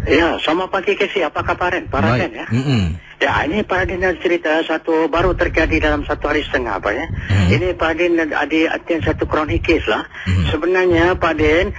Ya, selamat pagi Casey. Apa khabar Pak Raden ya? Ya, ini Pak Raden ada cerita satu baru terjadi dalam 1 hari setengah Pak ya. Ini Pak Raden ada satu kronik kes lah. Sebenarnya Pak Raden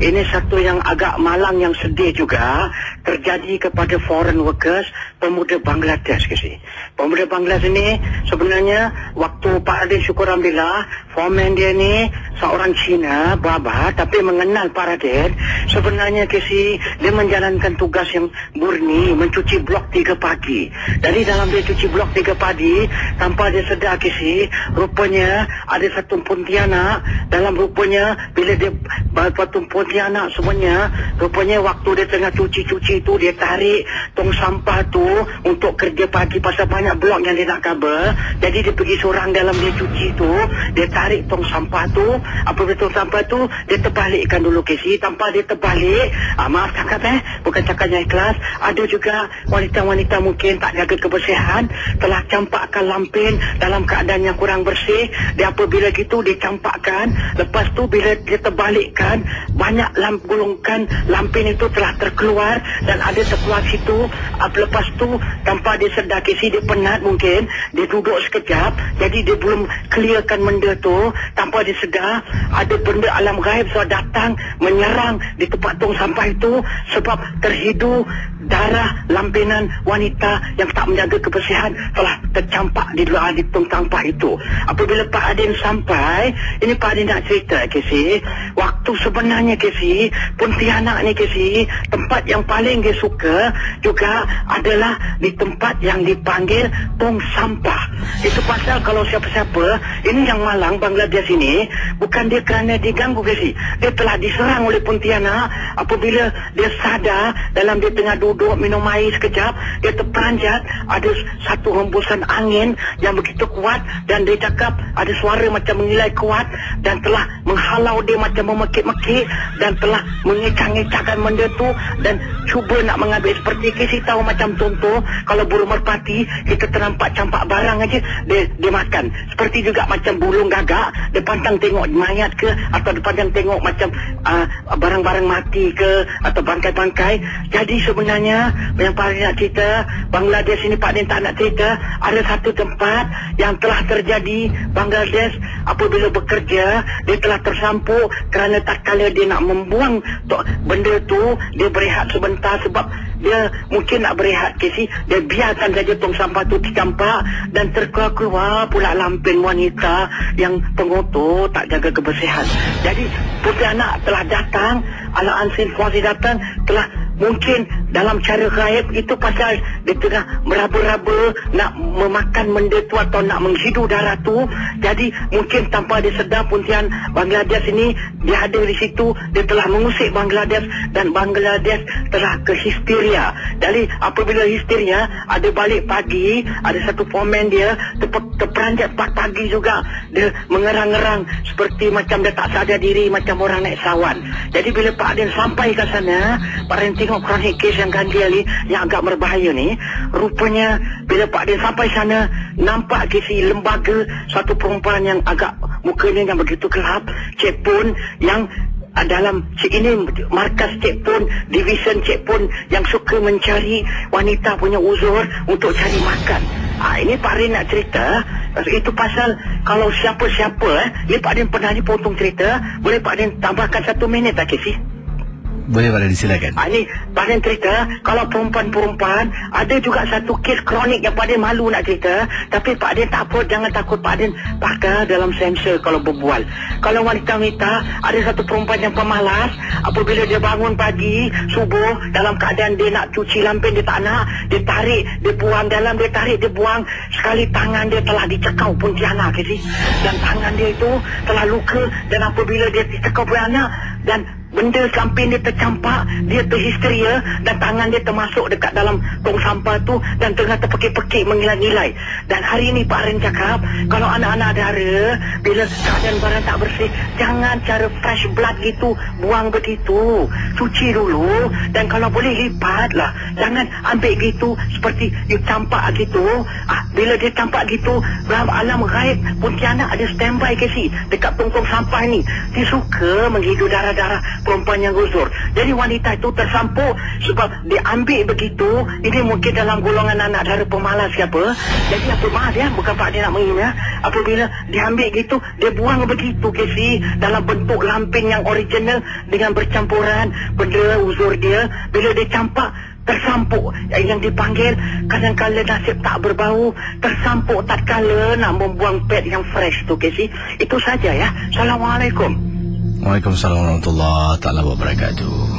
ini satu yang agak malang yang sedih juga terjadi kepada foreign workers pemuda Bangladesh Casey. Pemuda Bangladesh ini sebenarnya waktu Pak Raden syukur alhamdulillah foreman dia ni seorang Cina Baba tapi mengenal Pak Raden. Sebenarnya Casey dia menjalankan tugas yang murni mencuci blok 3 pagi. Dari dalam dia cuci blok 3 pagi tanpa dia sedar Casey, rupanya ada satu Pontianak dalam rupanya bila dia satu Pontianak semuanya rupanya waktu dia tengah cuci-cuci tu dia tarik tong sampah tu untuk kerja pagi pasal banyak blok yang dia nak cover. Jadi dia pergi seorang dalam dia cuci tu, dia tarik tong sampah tu, apabila tong sampah tu dia terbalikkan dulu Casey. Tanpa dia terbalik, maaf cakap bukan cakapnya ikhlas, ada juga wanita-wanita mungkin tak jaga kebersihan telah campakkan lampin dalam keadaan yang kurang bersih. Dia apabila gitu dia campakkan, lepas tu bila dia terbalikkan banyak gulungkan lampin itu telah terkeluar dan ada terkeluar situ. Lepas tu tanpa dia sedar Casey, dia penat mungkin, dia duduk sekejap, jadi dia belum clearkan benda tu. Tanpa dia sedar ada benda alam gaib sudah datang menyerang di tempat tong sampah itu sebab terhidu darah lampinan wanita yang tak menjaga kebersihan telah tercampak di luar di tong sampah itu. Apabila Pak Adin sampai, ini Pak Adin nak cerita Casey, waktu sebenarnya Casey, Pontianak ni Casey, tempat yang paling dia suka juga adalah di tempat yang dipanggil tong sampah. Itu pasal kalau siapa-siapa, ini yang malang Bangladesh ini, bukan dia kerana diganggu Casey, dia telah diserang oleh Pontianak. Apabila dia sadar dalam dia tengah duduk minum air sekejap, dia terperanjat, ada satu hembusan angin yang begitu kuat dan dia cakap ada suara macam mengilai kuat dan telah menghalau dia macam memekik-mekik dan telah mengecang-ngecangkan benda tu dan cuba nak mengambil. Seperti Casey tahu macam contoh kalau burung merpati kita ternampak campak barang aja dia makan. Seperti juga macam burung gagak, dia pantang tengok mayat ke atau dia pantang tengok macam barang-barang mati ke atau bangkai-bangkai. Jadi sebenarnya yang paling nak cerita Bangladesh ini Pak Din tak nak cerita, ada satu tempat yang telah terjadi Bangladesh apabila bekerja dia telah tersampuk kerana tak kala dia nak membuang benda tu dia berehat sebentar sebab dia mungkin nak berehat Casey, dia biarkan saja tong sampah tu dicampak dan terkeluar pula lampin wanita yang pengotor tak jaga kebersihan. Jadi Pontianak telah datang, ala Ansin Fuazi datang, telah mungkin dalam cara gaib itu pasal dia tengah meraba-raba nak memakan benda tu atau nak menghidu darah tu. Jadi mungkin tanpa dia sedar Pontian Bangladesh ini dia ada di situ, dia telah mengusik Bangladesh dan Bangladesh telah ke histeria. Jadi apabila histeria, ada balik pagi, ada satu foreman dia terperanjat pagi juga, dia mengerang-erang seperti macam dia tak sadar diri, macam orang naik sawan. Jadi bila Pak Adin sampai ke sana, Pak Adin tengok kronik kes yang ganjil ni yang agak berbahaya ni. Rupanya bila Pak Adin sampai sana, nampak kisi lembaga satu perempuan yang agak mukanya yang begitu gelap, Cepun yang dalam ini markas Cepun, division Cepun yang suka mencari wanita punya uzur untuk cari makan. Ini Pak Adin nak cerita itu pasal kalau siapa-siapa ini Pak Adin pernah dipotong cerita. Boleh Pak Adin tambahkan 1 minit tak Casey? Boleh Pak Adin, silakan. Ini Pak Adin cerita kalau perempuan-perempuan ada juga satu kes kronik yang Pak Adin malu nak cerita, tapi Pak Adin tak apa, jangan takut Pak Adin pakai dalam sensor kalau berbual. Kalau wanita-wanita, ada satu perempuan yang pemalas, apabila dia bangun pagi subuh dalam keadaan dia nak cuci lampin, dia tak nak, dia tarik, dia buang dalam, dia tarik, dia buang, sekali tangan dia telah dicekau Pontianak dan tangan dia itu telah luka. Dan apabila dia dicekau Pontianak dan benda lampin dia tercampak, dia terhisteria dan tangan dia termasuk dekat dalam tong sampah tu dan tengah terpekik-pekik mengilai-ngilai. Dan hari ini Pak Rin cakap kalau anak-anak dara bila keadaan barang tak bersih, jangan cara fresh blood gitu buang begitu, cuci dulu dan kalau boleh lipat lah, jangan ambil gitu seperti you campak gitu. Bila dia campak gitu dalam alam gaib, Pontianak ada standby Casey dekat tong-tong sampah ni. Dia suka menghidu darah-darah perempuan yang gusur. Jadi wanita itu tersampuk sebab dia ambil begitu. Ini mungkin dalam golongan anak dara pemalas ke apa. Jadi apa, maaf ya, bukan Pak dia nak menghina. Apabila dia ambil gitu, dia buang begitu Casey, dalam bentuk lamping yang original dengan bercampuran benda uzur dia. Bila dia campak, tersampuk yang dipanggil kadang-kala nasib tak berbau, tersampuk tak kala nak membuang pet yang fresh tu Casey. Itu saja ya. Assalamualaikum. Waalaikumsalam warahmatullahi taala wabarakatuh.